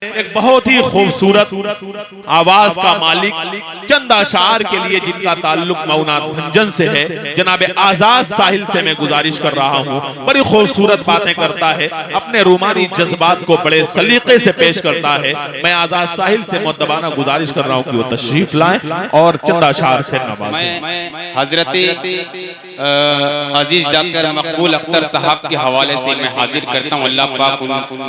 एक बहुत ही खूबसूरत आवाज का मालिक चंद अशार के लिए जिनका ताल्लुक मौनात भंजन से है, जनाब आजाद साहिल से मैं गुजारिश कर रहा हूँ। बड़ी खूबसूरत बातें करता है, अपने रूमानी जज्बात को बड़े सलीके से पेश करता है। मैं आजाद साहिल से मुद्दबाना गुजारिश कर रहा हूँ कि वो तशरीफ लाएं और चंद अशार से नवाजें। हजरत अजीज डॉक्टर मकबूल अख्तर साहब के हवाले से मैं हाजिर करता हूँ। अल्लाह पाक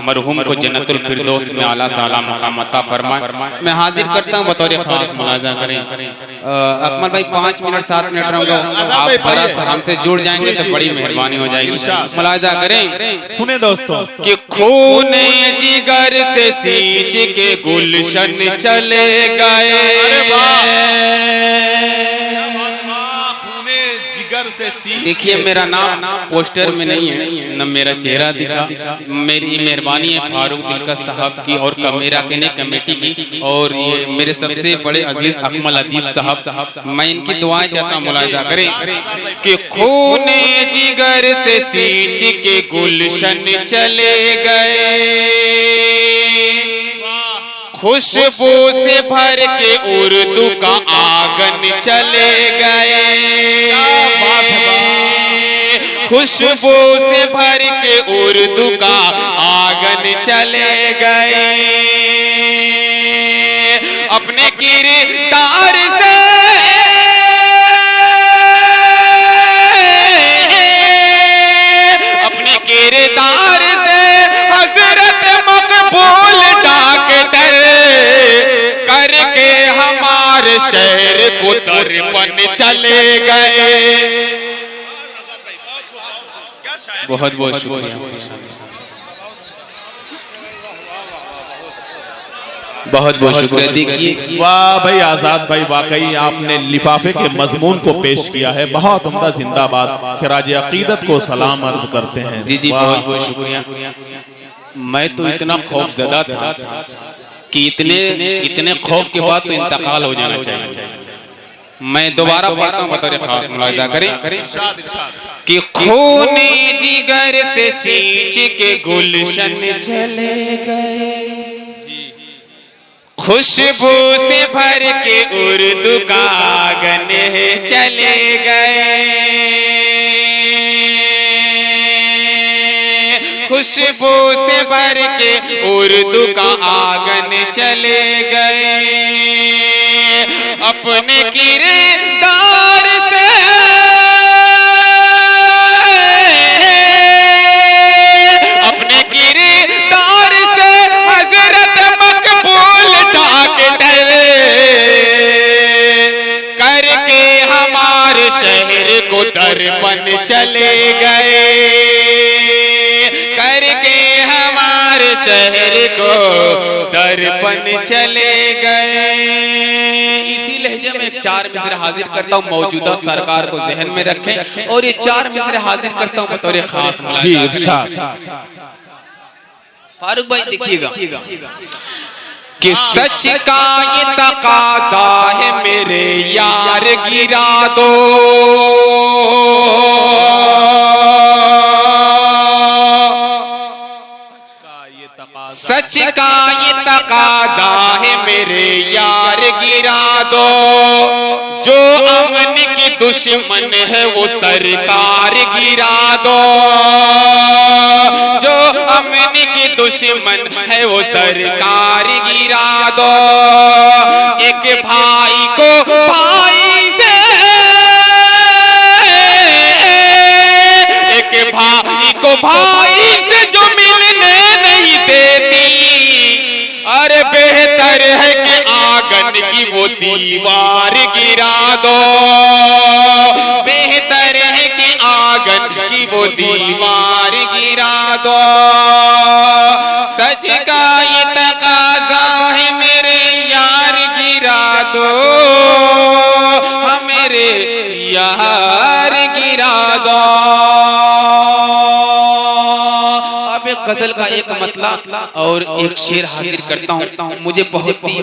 मरहूम को जन्नतुल फिरदौस में आला साला मकाम अता फरमाए। मैं हाजिर करता हूँ बतौर खास मुलाजा करें। अकमल भाई 5 मिनट 7 मिनट रहूंगा, आप जरा सा हमसे जुड़ जाएंगे तो बड़ी मेहरबानी हो जाएगी। मुलाजा करें। सुने दोस्तों कि खून जिगर से सींच के गुलशन चले गए। देखिए मेरा नाम पोस्टर में नहीं है, न मेरा चेहरा दिखा। मेरी मेहरबानी है फारूक दिलकश साहब की और कमेरा के ने कमेटी की, और ये मेरे सबसे बड़े अजीज अकमल अदीब साहब। मैं इनकी दुआएं चाहता हूं, मुलाजा करें कि खून जिगर से सींच के गुलशन चले गए, खुशबू से भर के उर्दू का आंगन चले गए। खुशबू से भर के उर्दू का आंगन चले गए। अपने किरदार से अपने किरदार से हजरत मकबूल डॉक्टर करके हमारे शहर को दर्पण चले गए। बहुत बहुत शुक्रिया, बहुत बहुत शुक्रिया। देखिए वाह भाई आजाद भाई, वाकई आपने लिफाफे के मजमून को पेश किया है। बहुत उम्दा, जिंदाबाद। खिराज अकीदत को सलाम अर्ज करते हैं। जी जी बहुत बहुत शुक्रिया। मैं तो इतना खौफजदा था कि इतने खौफ के बाद तो इंतकाल हो जाना चाहिए। मैं दोबारा पढ़ता हूँ बतौर खास, मुलाजा करें कि खून जिगर से सींच के गुलशन चले गए, खुशबू से भर के उर्दू का आंगन चले गए। खुशबू से भर के उर्दू का आंगन चले गए। अपने किरदार से अपने किरदार से हजरत मकबूल डॉक्टर करके हमारे शहर को दर्पण चले गए। करके हमारे शहर को दर्पण चले गए। इसी लहजे में 4 मिसरे हाजिर करता हूँ, मौजूदा सरकार को जहन में रखें। और ये 4 मिसरे हाजिर करता हूँ बतौर खास मुलाजा। फारूक भाई देखिएगा कि सच का ये तकाजा है मेरे यार गिरा दो। सच का ये तकाजा है मेरे यार गिरा दो। जो अमन की दुश्मन है वो सरकार गिरा दो। जो अमन की दुश्मन है वो सरकार गिरा दो। एक भाई को भाई से, एक भाई को भाई से जो मिलने नहीं देती, अरे बेहतर है कि आंगन की वो दीवार गिरा दो। बेहतर है कि आंगन की वो दीवार गिरा दो। सच का ये तकाजा है मेरे यार गिरा दो। मेरे यार गिरा दो। गजल का एक मतला और एक शेर हाजिर करता हूँ। मुझे बहुत ही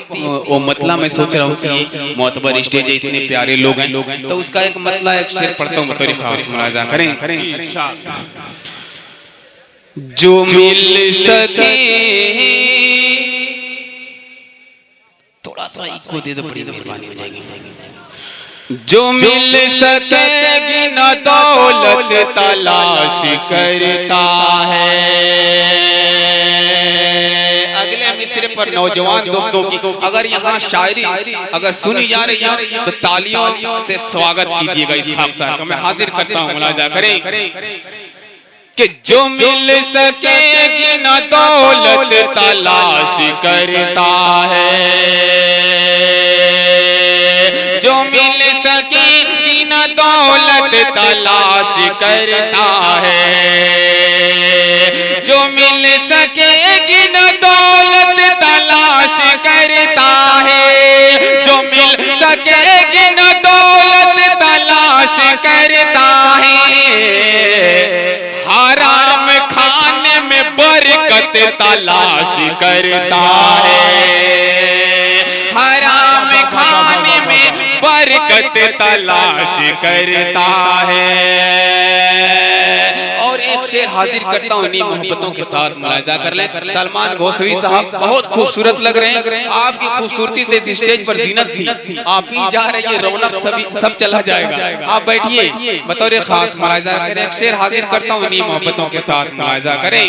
वो मतला मैं सोच रहा हूँ कि मोतबर स्टेज है, इतने प्यारे लोग हैं, तो उसका एक मतला एक शेर पढ़ता हूँ बतौर खास, मुलाजा करें। जो मिल सके थोड़ा सा इको दे दो, बड़ी मेहरबानी हो जाएगी। जो मिल सकेगी न दौलत तलाश करता है। अगले मिसरे पर नौजवान दोस्तों की अगर यहाँ शायरी अगर सुनी जा रही है तो तालियों से स्वागत कीजिएगा। इस खाक साहब का मैं हाजिर करता हूँ, मुलाजा करें कि जो मिल सकेगी न दौलत तलाश करता है, जो मिल सकेगी न दौलत तलाश करता है, जो मिल सकेगी न दौलत तलाश करता है, जो मिल सकेगी न दौलत तलाश करता है। हराम खाने में बरकत तलाश करता है, हराम खाने में बरकत तलाश करता है। और एक शेर हाजिर करता हूँ इन्हीं मोहब्बतों के साथ, मुलाजा कर लें। सलमान गोसवी साहब बहुत खूबसूरत लग रहे हैं, आपकी खूबसूरती से इस स्टेज पर जीनत थी, आप ही जा रही है, रौनक सब चला जाएगा। आप बैठिए, बतौर खास मुलाजा करें। एक शेर हाजिर करता हूँ इन्हीं मोहब्बतों के साथ, मुलाजा करें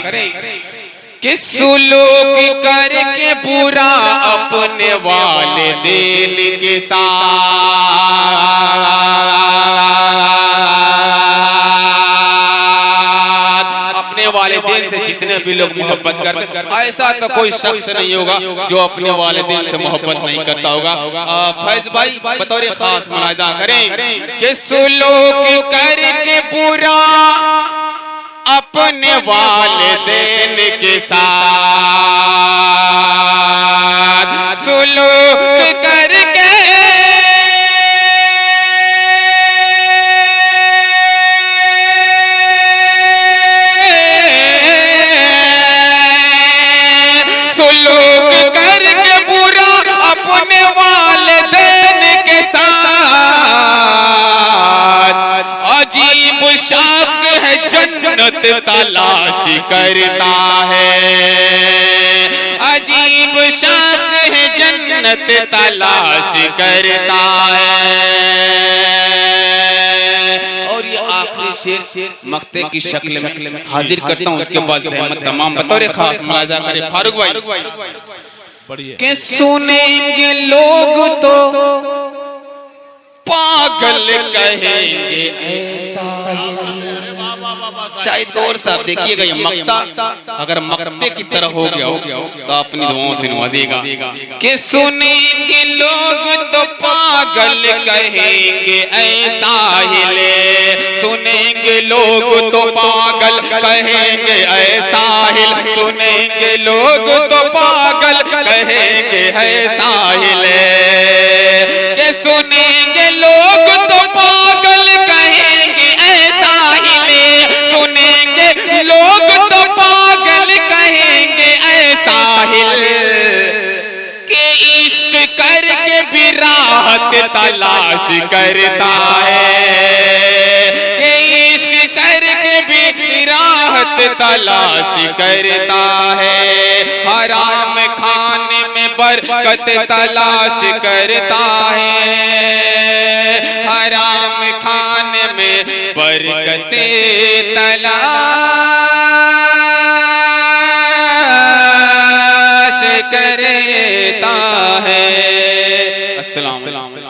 कि सुलूक करके पूरा अपने वालिदैन के साथ, अपने वालिदैन से जितने भी लोग मोहब्बत करते, ऐसा तो कोई शख्स नहीं होगा जो अपने वालिदैन से मोहब्बत नहीं करता होगा। फैज भाई बतौर खास मुलाजा करें कि सुलूक करके पूरा अपने वालिदैन के साथ, सुलूक करके सुलूक करके पूरा अपने वालिदैन के साथ। अजीब शख्स है जन्नत तलाश करता है, अजीब शख्स है जन्नत तलाश करता है। और ये आखिरी शेर मक्ते की शक्ल में हाजिर करता हूँ, उसके बाद ज़हमत तमाम बतौर खास मुलाजा करें फारूक भाई कि सुनेंगे लोग तो पागल कहेंगे ऐसा ही। शायद गौर साहब देखिएगा, ये मक्ता अगर मक्ते की तरह हो गया तो अपनी दुआओं से नवाजेगा कि सुनेंगे लोग तो पागल कहेंगे ऐसा ही ले, सुनेंगे लोग तो पागल कहेंगे ऐसा ही, सुनेंगे लोग तो पागल कहेंगे ऐसा ही ले, कि सुनेंगे लोग तो पागल कहेंगे ऐसा ही ले, सुनेंगे लोग तो पागल कहेंगे ऐसा ही ले, कि इश्क करके भी राहत तलाश करता है, कि इश्क करके भी राहत तलाश करता है। हराम खाने में बरकत तलाश करता है, हराम खाने में बरकत तलाश करता है। अस्सलाम वालेकुम।